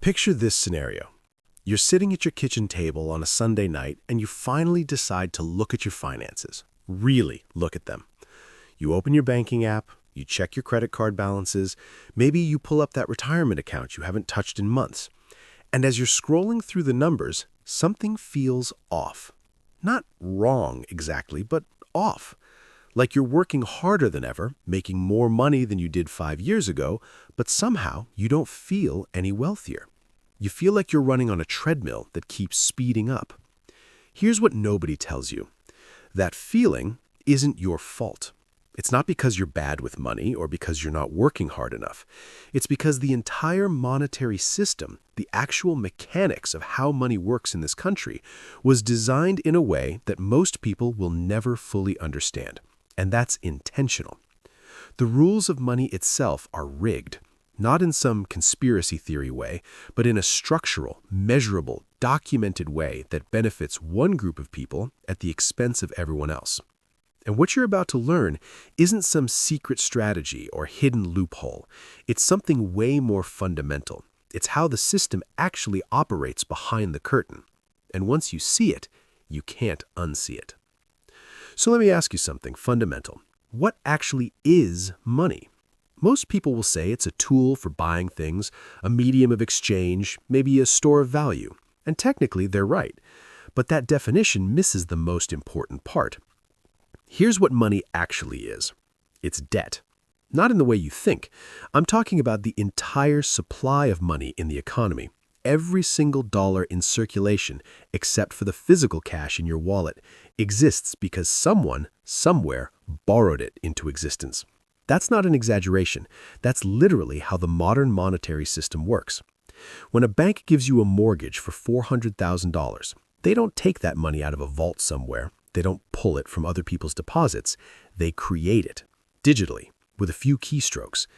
Picture this scenario. You're sitting at your kitchen table on a Sunday night and you finally decide to look at your finances. Really look at them. You open your banking app, you check your credit card balances, maybe you pull up that retirement account you haven't touched in months. And as you're scrolling through the numbers, something feels off. Not wrong exactly, but off. Like you're working harder than ever, making more money than you did 5 years ago, but somehow you don't feel any wealthier. You feel like you're running on a treadmill that keeps speeding up. Here's what nobody tells you. That feeling isn't your fault. It's not because you're bad with money or because you're not working hard enough. It's because the entire monetary system, the actual mechanics of how money works in this country, was designed in a way that most people will never fully understand. And that's intentional. The rules of money itself are rigged, not in some conspiracy theory way, but in a structural, measurable, documented way that benefits one group of people at the expense of everyone else. And what you're about to learn isn't some secret strategy or hidden loophole. It's something way more fundamental. It's how the system actually operates behind the curtain. And once you see it, you can't unsee it. So let me ask you something fundamental. What actually is money? Most people will say it's a tool for buying things, a medium of exchange, maybe a store of value. And technically, they're right. But that definition misses the most important part. Here's what money actually is. It's debt. Not in the way you think. I'm talking about the entire supply of money in the economy. Every single dollar in circulation, except for the physical cash in your wallet, exists because someone, somewhere, borrowed it into existence. That's not an exaggeration. That's literally how the modern monetary system works. When a bank gives you a mortgage for $400,000, they don't take that money out of a vault somewhere. They don't pull it from other people's deposits. They create it, digitally, with a few keystrokes.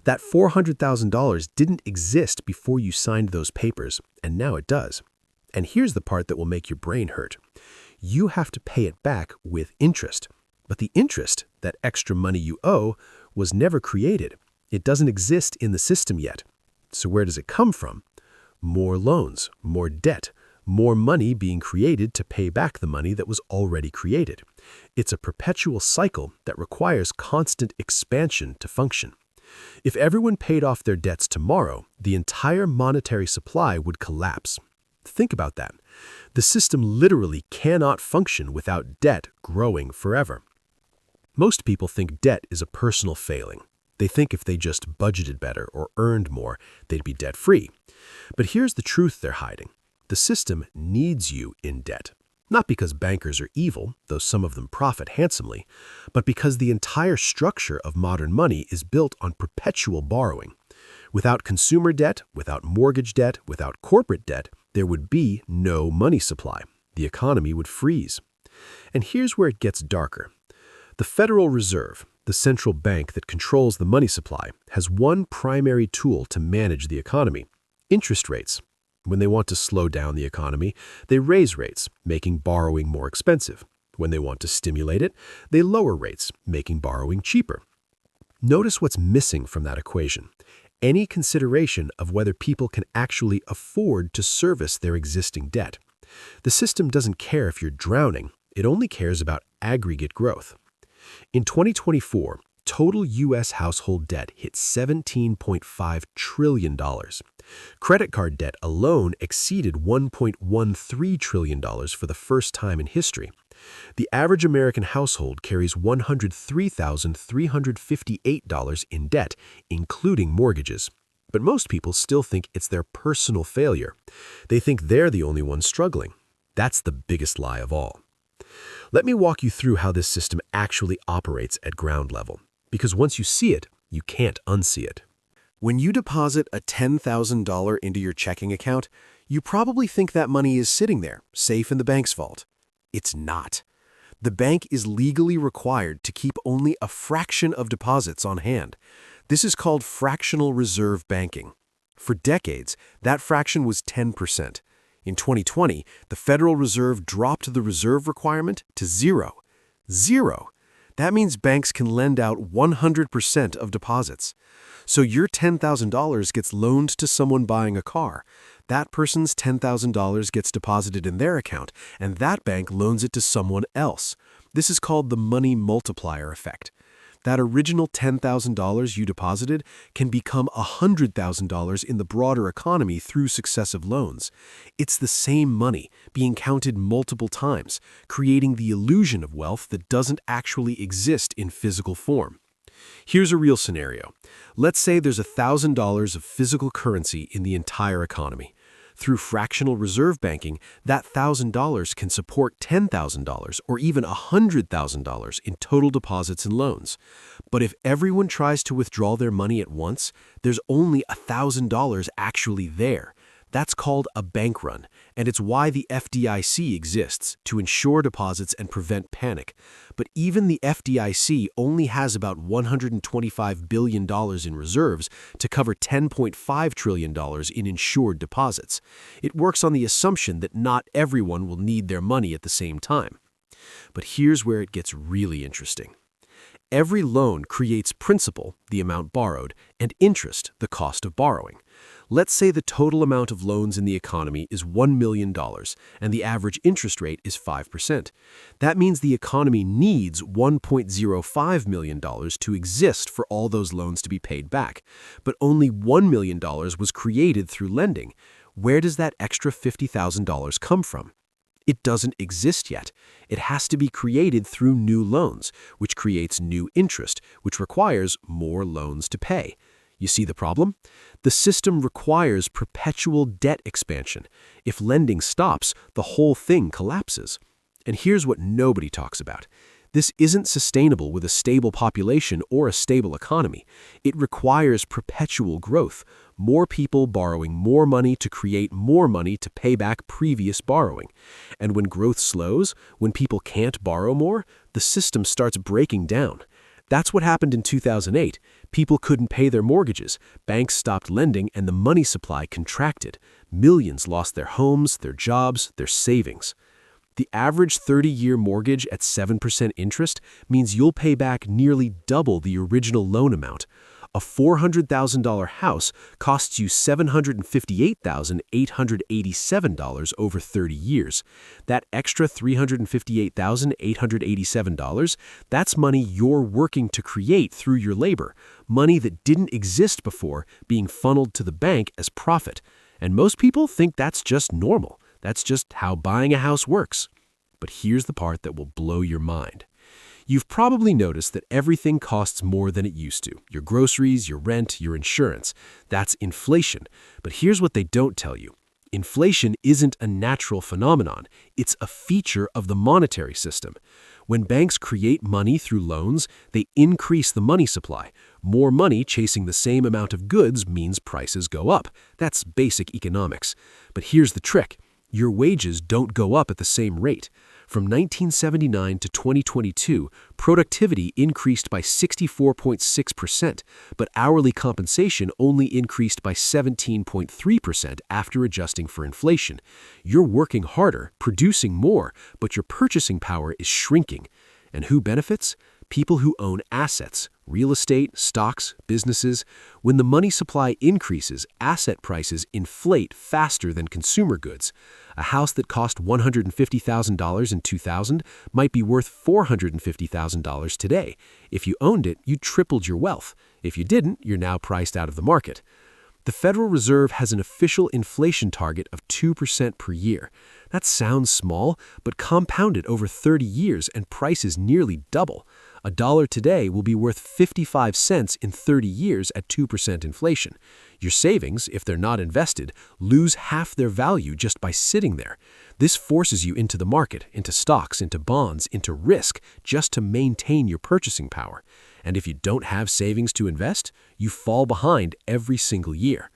That $400,000 didn't exist before you signed those papers, and now it does. And here's the part that will make your brain hurt. You have to pay it back with interest. But the interest, that extra money you owe, was never created. It doesn't exist in the system yet. So where does it come from? More loans, more debt, more money being created to pay back the money that was already created. It's a perpetual cycle that requires constant expansion to function. If everyone paid off their debts tomorrow, the entire monetary supply would collapse. Think about that. The system literally cannot function without debt growing forever. Most people think debt is a personal failing. They think if they just budgeted better or earned more, they'd be debt-free. But here's the truth they're hiding. The system needs you in debt. Not because bankers are evil, though some of them profit handsomely, but because the entire structure of modern money is built on perpetual borrowing. Without consumer debt, without mortgage debt, without corporate debt, there would be no money supply. The economy would freeze. And here's where it gets darker. The Federal Reserve, the central bank that controls the money supply, has one primary tool to manage the economy: interest rates. When they want to slow down the economy, they raise rates, making borrowing more expensive. When they want to stimulate it, they lower rates, making borrowing cheaper. Notice what's missing from that equation: any consideration of whether people can actually afford to service their existing debt. The system doesn't care if you're drowning, it only cares about aggregate growth. In 2024, total U.S. household debt hit $17.5 trillion. Credit card debt alone exceeded $1.13 trillion for the first time in history. The average American household carries $103,358 in debt, including mortgages. But most people still think it's their personal failure. They think they're the only ones struggling. That's the biggest lie of all. Let me walk you through how this system actually operates at ground level, because once you see it, you can't unsee it. When you deposit a $10,000 into your checking account, you probably think that money is sitting there, safe in the bank's vault. It's not. The bank is legally required to keep only a fraction of deposits on hand. This is called fractional reserve banking. For decades, that fraction was 10%. In 2020, the Federal Reserve dropped the reserve requirement to zero. Zero. That means banks can lend out 100% of deposits. So your $10,000 gets loaned to someone buying a car. That person's $10,000 gets deposited in their account, and that bank loans it to someone else. This is called the money multiplier effect. That original $10,000 you deposited can become $100,000 in the broader economy through successive loans. It's the same money being counted multiple times, creating the illusion of wealth that doesn't actually exist in physical form. Here's a real scenario. Let's say there's $1,000 of physical currency in the entire economy. Through fractional reserve banking, that $1,000 can support $10,000 or even $100,000 in total deposits and loans. But if everyone tries to withdraw their money at once, there's only $1,000 actually there. That's called a bank run, and it's why the FDIC exists, to ensure deposits and prevent panic. But even the FDIC only has about $125 billion in reserves to cover $10.5 trillion in insured deposits. It works on the assumption that not everyone will need their money at the same time. But here's where it gets really interesting. Every loan creates principal, the amount borrowed, and interest, the cost of borrowing. Let's say the total amount of loans in the economy is $1 million, and the average interest rate is 5%. That means the economy needs $1.05 million to exist for all those loans to be paid back. But only $1 million was created through lending. Where does that extra $50,000 come from? It doesn't exist yet. It has to be created through new loans, which creates new interest, which requires more loans to pay. You see the problem? The system requires perpetual debt expansion. If lending stops, the whole thing collapses. And here's what nobody talks about. This isn't sustainable with a stable population or a stable economy. It requires perpetual growth, more people borrowing more money to create more money to pay back previous borrowing. And when growth slows, when people can't borrow more, the system starts breaking down. That's what happened in 2008. People couldn't pay their mortgages, banks stopped lending, and the money supply contracted. Millions lost their homes, their jobs, their savings. The average 30-year mortgage at 7% interest means you'll pay back nearly double the original loan amount. A $400,000 house costs you $758,887 over 30 years. That extra $358,887, that's money you're working to create through your labor, money that didn't exist before being funneled to the bank as profit. And most people think that's just normal. That's just how buying a house works. But here's the part that will blow your mind. You've probably noticed that everything costs more than it used to. Your groceries, your rent, your insurance. That's inflation. But here's what they don't tell you. Inflation isn't a natural phenomenon. It's a feature of the monetary system. When banks create money through loans, they increase the money supply. More money chasing the same amount of goods means prices go up. That's basic economics. But here's the trick. Your wages don't go up at the same rate. From 1979 to 2022, productivity increased by 64.6%, but hourly compensation only increased by 17.3% after adjusting for inflation. You're working harder, producing more, but your purchasing power is shrinking. And who benefits? People who own assets, real estate, stocks, businesses. When the money supply increases, asset prices inflate faster than consumer goods. A house that cost $150,000 in 2000 might be worth $450,000 today. If you owned it, you tripled your wealth. If you didn't, you're now priced out of the market. The Federal Reserve has an official inflation target of 2% per year. That sounds small, but compounded over 30 years and prices nearly double. A dollar today will be worth 55 cents in 30 years at 2% inflation. Your savings, if they're not invested, lose half their value just by sitting there. This forces you into the market, into stocks, into bonds, into risk, just to maintain your purchasing power. And if you don't have savings to invest, you fall behind every single year.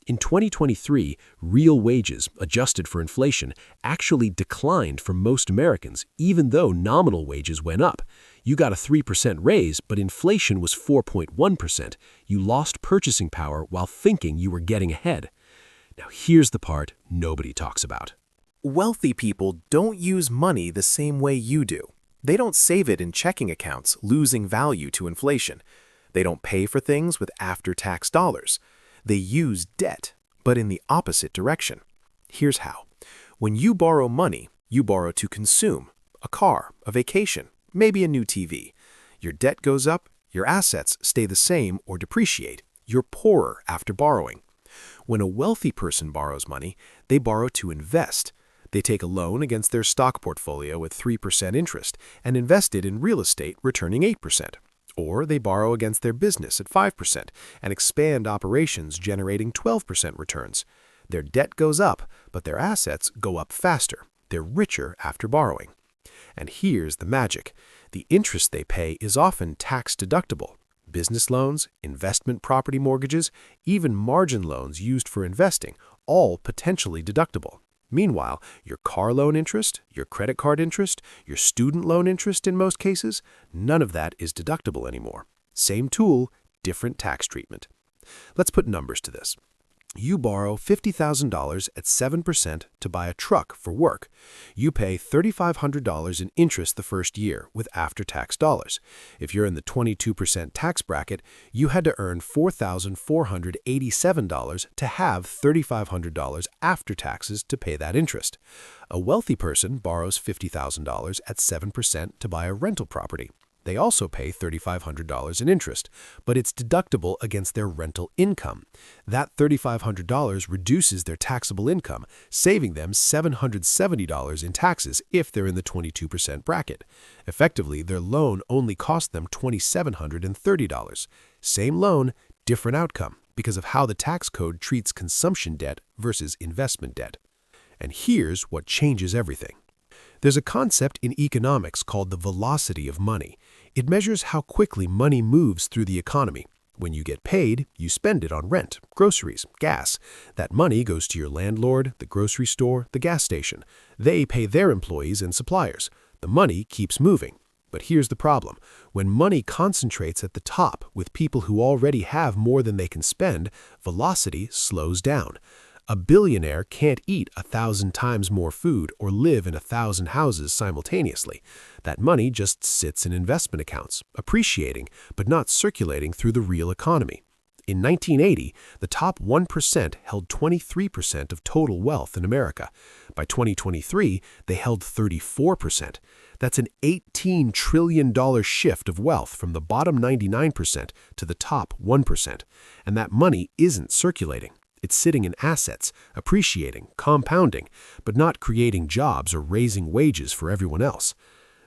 In 2023, real wages, adjusted for inflation, actually declined for most Americans, even though nominal wages went up. You got a 3% raise, but inflation was 4.1%. You lost purchasing power while thinking you were getting ahead. Now here's the part nobody talks about. Wealthy people don't use money the same way you do. They don't save it in checking accounts, losing value to inflation. They don't pay for things with after-tax dollars. They use debt, but in the opposite direction. Here's how. When you borrow money, you borrow to consume a car, a vacation, maybe a new TV. Your debt goes up, your assets stay the same or depreciate. You're poorer after borrowing. When a wealthy person borrows money, they borrow to invest. They take a loan against their stock portfolio at 3% interest and invest it in real estate returning 8%. Or they borrow against their business at 5% and expand operations generating 12% returns. Their debt goes up, but their assets go up faster. They're richer after borrowing. And here's the magic. The interest they pay is often tax-deductible. Business loans, investment property mortgages, even margin loans used for investing, all potentially deductible. Meanwhile, your car loan interest, your credit card interest, your student loan interest in most cases, none of that is deductible anymore. Same tool, different tax treatment. Let's put numbers to this. You borrow $50,000 at 7% to buy a truck for work. You pay $3,500 in interest the first year with after-tax dollars. If you're in the 22% tax bracket, you had to earn $4,487 to have $3,500 after taxes to pay that interest. A wealthy person borrows $50,000 at 7% to buy a rental property. They also pay $3,500 in interest, but it's deductible against their rental income. That $3,500 reduces their taxable income, saving them $770 in taxes if they're in the 22% bracket. Effectively, their loan only cost them $2,730. Same loan, different outcome because of how the tax code treats consumption debt versus investment debt. And here's what changes everything. There's a concept in economics called the velocity of money. It measures how quickly money moves through the economy. When you get paid, you spend it on rent, groceries, gas. That money goes to your landlord, the grocery store, the gas station. They pay their employees and suppliers. The money keeps moving. But here's the problem. When money concentrates at the top with people who already have more than they can spend, velocity slows down. A billionaire can't eat 1,000 times more food or live in 1,000 houses simultaneously. That money just sits in investment accounts, appreciating, but not circulating through the real economy. In 1980, the top 1% held 23% of total wealth in America. By 2023, they held 34%. That's an $18 trillion shift of wealth from the bottom 99% to the top 1%. And that money isn't circulating. It's sitting in assets, appreciating, compounding, but not creating jobs or raising wages for everyone else.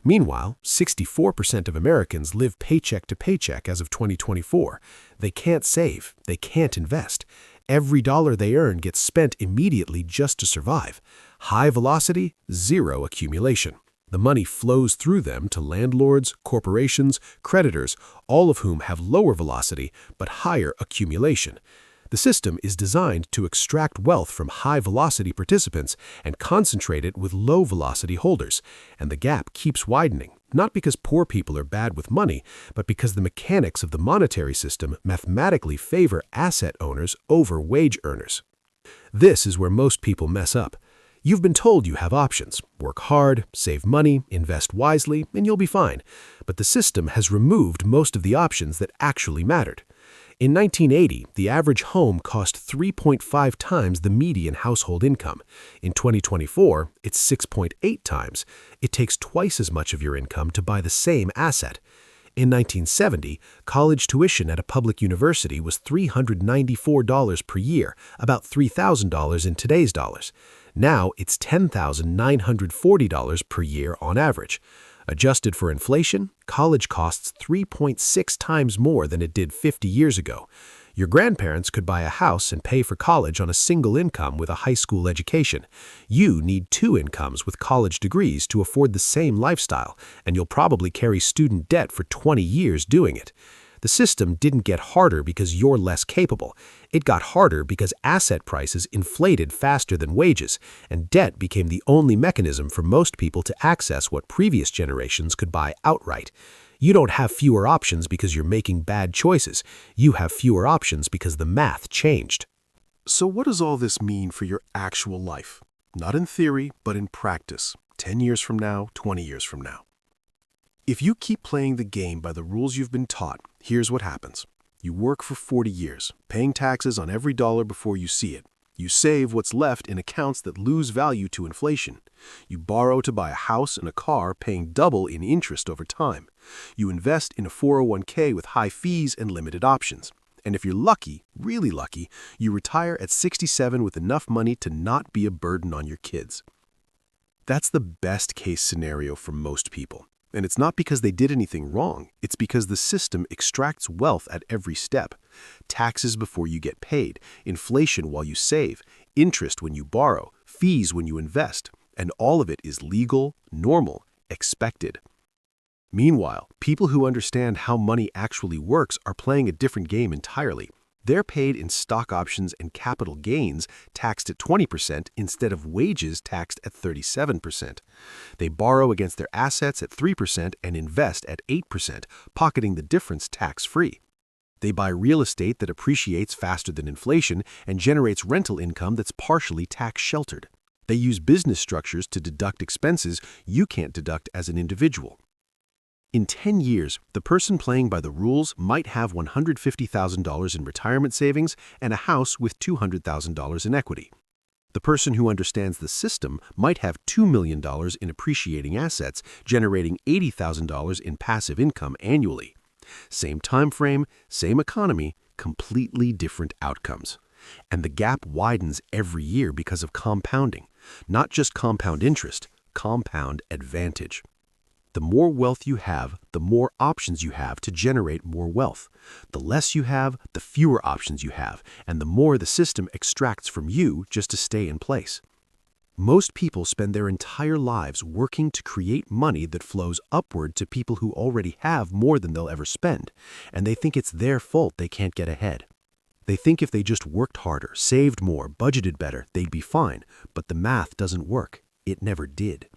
Meanwhile, 64% of Americans live paycheck to paycheck as of 2024. They can't save. They can't invest. Every dollar they earn gets spent immediately just to survive. High velocity, zero accumulation. The money flows through them to landlords, corporations, creditors, all of whom have lower velocity but higher accumulation. The system is designed to extract wealth from high-velocity participants and concentrate it with low-velocity holders, and the gap keeps widening, not because poor people are bad with money, but because the mechanics of the monetary system mathematically favor asset owners over wage earners. This is where most people mess up. You've been told you have options. Work hard, save money, invest wisely, and you'll be fine. But the system has removed most of the options that actually mattered. In 1980, the average home cost 3.5 times the median household income. In 2024, it's 6.8 times. It takes twice as much of your income to buy the same asset. In 1970, college tuition at a public university was $394 per year, about $3,000 in today's dollars. Now it's $10,940 per year on average. Adjusted for inflation, college costs 3.6 times more than it did 50 years ago. Your grandparents could buy a house and pay for college on a single income with a high school education. You need 2 incomes with college degrees to afford the same lifestyle, and you'll probably carry student debt for 20 years doing it. The system didn't get harder because you're less capable. It got harder because asset prices inflated faster than wages, and debt became the only mechanism for most people to access what previous generations could buy outright. You don't have fewer options because you're making bad choices. You have fewer options because the math changed. So what does all this mean for your actual life? Not in theory, but in practice, 10 years from now, 20 years from now. If you keep playing the game by the rules you've been taught, here's what happens. You work for 40 years, paying taxes on every dollar before you see it. You save what's left in accounts that lose value to inflation. You borrow to buy a house and a car, paying double in interest over time. You invest in a 401k with high fees and limited options. And if you're lucky, really lucky, you retire at 67 with enough money to not be a burden on your kids. That's the best case scenario for most people. And it's not because they did anything wrong. It's because the system extracts wealth at every step. Taxes before you get paid, inflation while you save, interest when you borrow, fees when you invest. And all of it is legal, normal, expected. Meanwhile, people who understand how money actually works are playing a different game entirely. They're paid in stock options and capital gains taxed at 20% instead of wages taxed at 37%. They borrow against their assets at 3% and invest at 8%, pocketing the difference tax-free. They buy real estate that appreciates faster than inflation and generates rental income that's partially tax-sheltered. They use business structures to deduct expenses you can't deduct as an individual. In 10 years, the person playing by the rules might have $150,000 in retirement savings and a house with $200,000 in equity. The person who understands the system might have $2 million in appreciating assets, generating $80,000 in passive income annually. Same time frame, same economy, completely different outcomes. And the gap widens every year because of compounding. Not just compound interest, compound advantage. The more wealth you have, the more options you have to generate more wealth. The less you have, the fewer options you have, and the more the system extracts from you just to stay in place. Most people spend their entire lives working to create money that flows upward to people who already have more than they'll ever spend, and they think it's their fault they can't get ahead. They think if they just worked harder, saved more, budgeted better, they'd be fine, but the math doesn't work. It never did.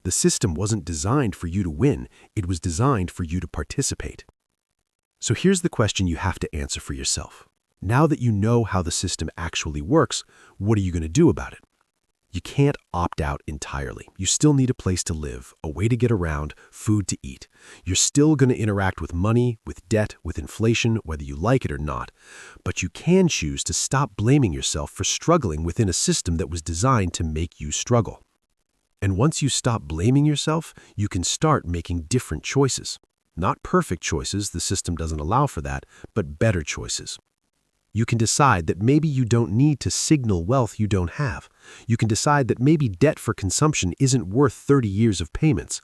The system wasn't designed for you to win, it was designed for you to participate. So here's the question you have to answer for yourself. Now that you know how the system actually works, what are you going to do about it? You can't opt out entirely. You still need a place to live, a way to get around, food to eat. You're still going to interact with money, with debt, with inflation, whether you like it or not. But you can choose to stop blaming yourself for struggling within a system that was designed to make you struggle. And once you stop blaming yourself, you can start making different choices. Not perfect choices, the system doesn't allow for that, but better choices. You can decide that maybe you don't need to signal wealth you don't have. You can decide that maybe debt for consumption isn't worth 30 years of payments.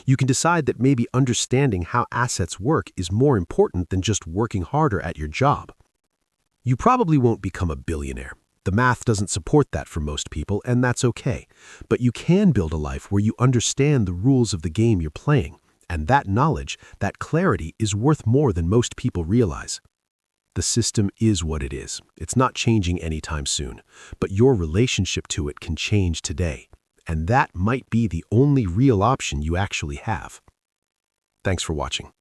You can decide that maybe understanding how assets work is more important than just working harder at your job. You probably won't become a billionaire. The math doesn't support that for most people, and that's okay. But you can build a life where you understand the rules of the game you're playing, and that knowledge, that clarity, is worth more than most people realize. The system is what it is. It's not changing anytime soon, but your relationship to it can change today, and that might be the only real option you actually have. Thanks for watching.